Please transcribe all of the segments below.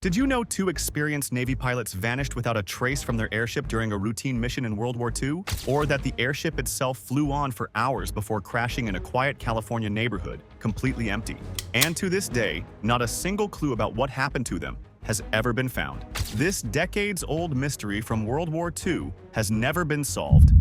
Did you know two experienced Navy pilots vanished without a trace from their airship during a routine mission in World War II? Or that the airship itself flew on for hours before crashing in a quiet California neighborhood, completely empty? And to this day, not a single clue about what happened to them has ever been found. This decades-old mystery from World War II has never been solved.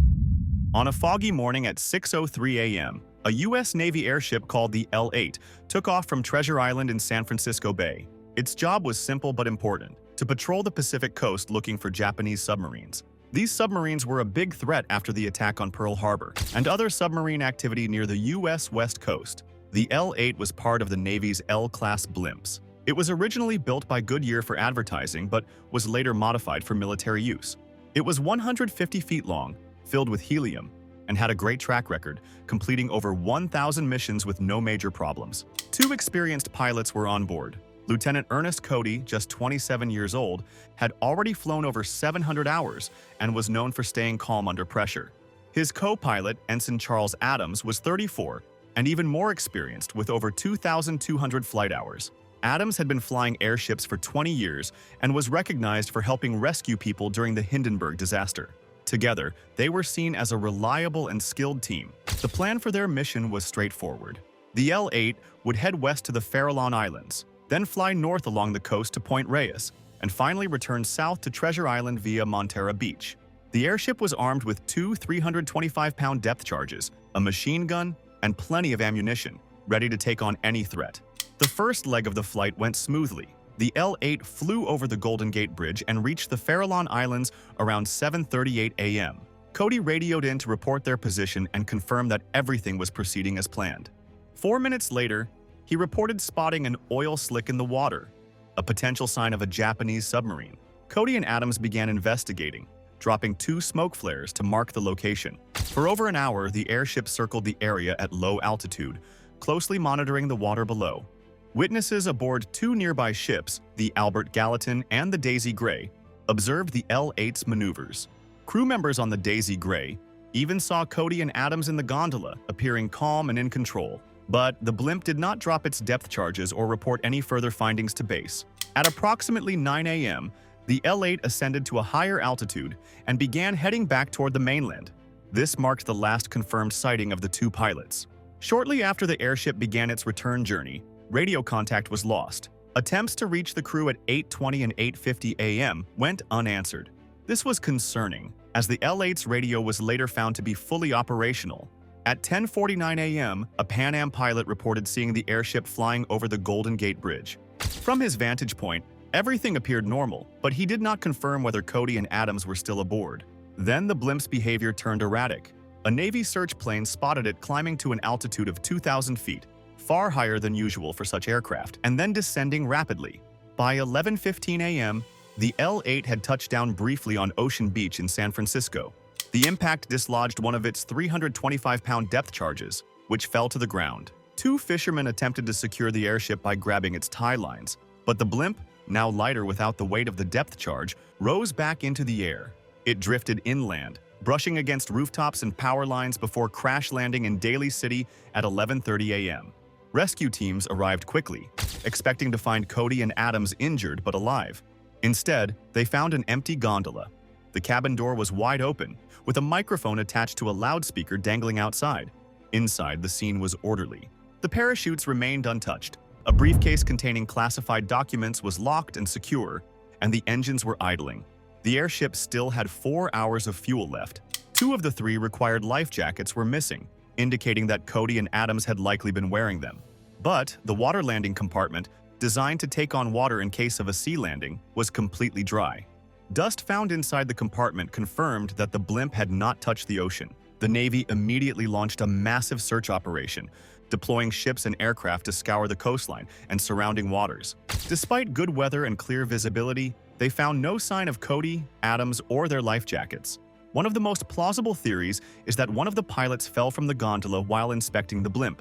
On a foggy morning at 6:03 a.m., a U.S. Navy airship called the L-8 took off from Treasure Island in San Francisco Bay. Its job was simple but important: to patrol the Pacific coast looking for Japanese submarines. These submarines were a big threat after the attack on Pearl Harbor and other submarine activity near the U.S. West Coast. The L-8 was part of the Navy's L-class blimps. It was originally built by Goodyear for advertising but was later modified for military use. It was 150 feet long, filled with helium, and had a great track record, completing over 1,000 missions with no major problems. Two experienced pilots were on board. Lieutenant Ernest Cody, just 27 years old, had already flown over 700 hours and was known for staying calm under pressure. His co-pilot, Ensign Charles Adams, was 34 and even more experienced with over 2,200 flight hours. Adams had been flying airships for 20 years and was recognized for helping rescue people during the Hindenburg disaster. Together, they were seen as a reliable and skilled team. The plan for their mission was straightforward. The L-8 would head west to the Farallon Islands, then fly north along the coast to Point Reyes, and finally return south to Treasure Island via Montera Beach. The airship was armed with two 325-pound depth charges, a machine gun, and plenty of ammunition, ready to take on any threat. The first leg of the flight went smoothly. The L-8 flew over the Golden Gate Bridge and reached the Farallon Islands around 7:38 a.m. Cody radioed in to report their position and confirm that everything was proceeding as planned. 4 minutes later, he reported spotting an oil slick in the water, a potential sign of a Japanese submarine. Cody and Adams began investigating, dropping two smoke flares to mark the location. For over an hour, the airship circled the area at low altitude, closely monitoring the water below. Witnesses aboard two nearby ships, the Albert Gallatin and the Daisy Gray, observed the L-8's maneuvers. Crew members on the Daisy Gray even saw Cody and Adams in the gondola, appearing calm and in control. But the blimp did not drop its depth charges or report any further findings to base. At approximately 9 a.m., the L-8 ascended to a higher altitude and began heading back toward the mainland. This marked the last confirmed sighting of the two pilots. Shortly after the airship began its return journey, radio contact was lost. Attempts to reach the crew at 8:20 and 8:50 a.m. went unanswered. This was concerning, as the L-8's radio was later found to be fully operational. At 10:49 a.m., a Pan Am pilot reported seeing the airship flying over the Golden Gate Bridge. From his vantage point, everything appeared normal, but he did not confirm whether Cody and Adams were still aboard. Then the blimp's behavior turned erratic. A Navy search plane spotted it climbing to an altitude of 2,000 feet, far higher than usual for such aircraft, and then descending rapidly. By 11:15 a.m., the L-8 had touched down briefly on Ocean Beach in San Francisco. The impact dislodged one of its 325-pound depth charges, which fell to the ground. Two fishermen attempted to secure the airship by grabbing its tie lines, but the blimp, now lighter without the weight of the depth charge, rose back into the air. It drifted inland, brushing against rooftops and power lines before crash landing in Daly City at 11:30 a.m. Rescue teams arrived quickly, expecting to find Cody and Adams injured but alive. Instead, they found an empty gondola. The cabin door was wide open, with a microphone attached to a loudspeaker dangling outside. Inside, the scene was orderly. The parachutes remained untouched. A briefcase containing classified documents was locked and secure, and the engines were idling. The airship still had 4 hours of fuel left. Two of the three required life jackets were missing, indicating that Cody and Adams had likely been wearing them. But the water landing compartment, designed to take on water in case of a sea landing, was completely dry. Dust found inside the compartment confirmed that the blimp had not touched the ocean. The Navy immediately launched a massive search operation, deploying ships and aircraft to scour the coastline and surrounding waters. Despite good weather and clear visibility, they found no sign of Cody, Adams, or their life jackets. One of the most plausible theories is that one of the pilots fell from the gondola while inspecting the blimp.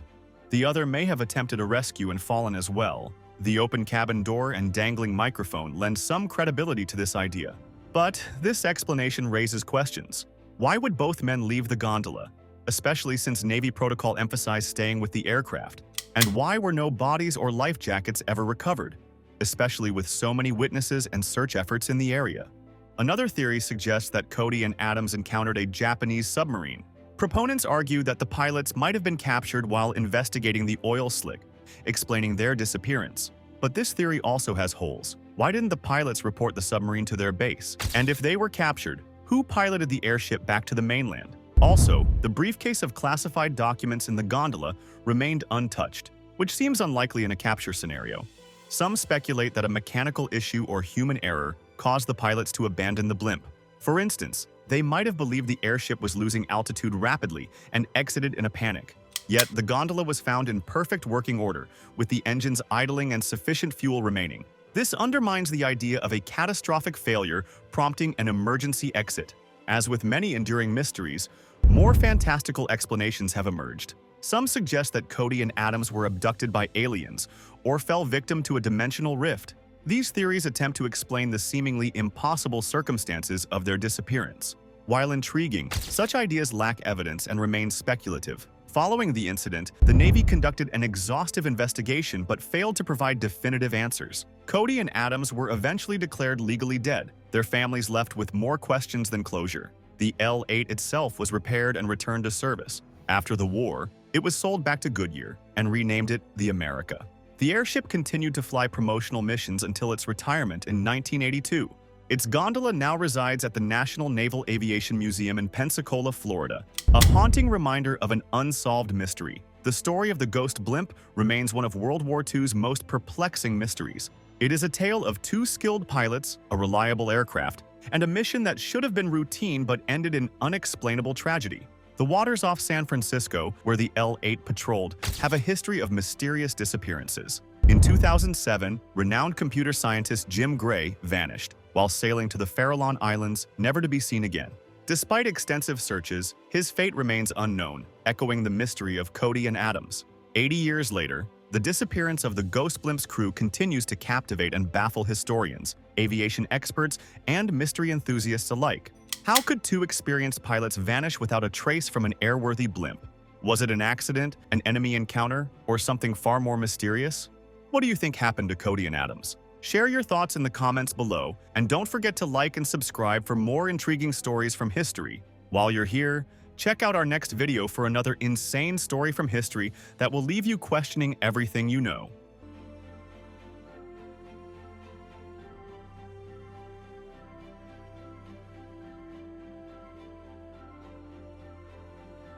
The other may have attempted a rescue and fallen as well. The open cabin door and dangling microphone lend some credibility to this idea. But this explanation raises questions. Why would both men leave the gondola, especially since Navy protocol emphasized staying with the aircraft? And why were no bodies or life jackets ever recovered? especially with so many witnesses and search efforts in the area. Another theory suggests that Cody and Adams encountered a Japanese submarine. Proponents argue that the pilots might have been captured while investigating the oil slick, explaining their disappearance. But this theory also has holes. Why didn't the pilots report the submarine to their base? And if they were captured, who piloted the airship back to the mainland? Also, the briefcase of classified documents in the gondola remained untouched, which seems unlikely in a capture scenario. Some speculate that a mechanical issue or human error caused the pilots to abandon the blimp. For instance, they might have believed the airship was losing altitude rapidly and exited in a panic. Yet the gondola was found in perfect working order, with the engines idling and sufficient fuel remaining. This undermines the idea of a catastrophic failure prompting an emergency exit. As with many enduring mysteries, more fantastical explanations have emerged. Some suggest that Cody and Adams were abducted by aliens or fell victim to a dimensional rift. These theories attempt to explain the seemingly impossible circumstances of their disappearance. While intriguing, such ideas lack evidence and remain speculative. Following the incident, the Navy conducted an exhaustive investigation but failed to provide definitive answers. Cody and Adams were eventually declared legally dead, their families left with more questions than closure. The L-8 itself was repaired and returned to service. After the war, it was sold back to Goodyear and renamed it the America. The airship continued to fly promotional missions until its retirement in 1982. Its gondola now resides at the National Naval Aviation Museum in Pensacola, Florida, a haunting reminder of an unsolved mystery. The story of the ghost blimp remains one of World War II's most perplexing mysteries. It is a tale of two skilled pilots, a reliable aircraft, and a mission that should have been routine but ended in unexplainable tragedy. The waters off San Francisco, where the L-8 patrolled, have a history of mysterious disappearances. In 2007, renowned computer scientist Jim Gray vanished while sailing to the Farallon Islands, never to be seen again. Despite extensive searches, his fate remains unknown, echoing the mystery of Cody and Adams. 80 years later, the disappearance of the Ghost Blimp's crew continues to captivate and baffle historians, aviation experts, and mystery enthusiasts alike. How could two experienced pilots vanish without a trace from an airworthy blimp? Was it an accident, an enemy encounter, or something far more mysterious? What do you think happened to Cody and Adams? Share your thoughts in the comments below, and don't forget to like and subscribe for more intriguing stories from history. While you're here, check out our next video for another insane story from history that will leave you questioning everything you know.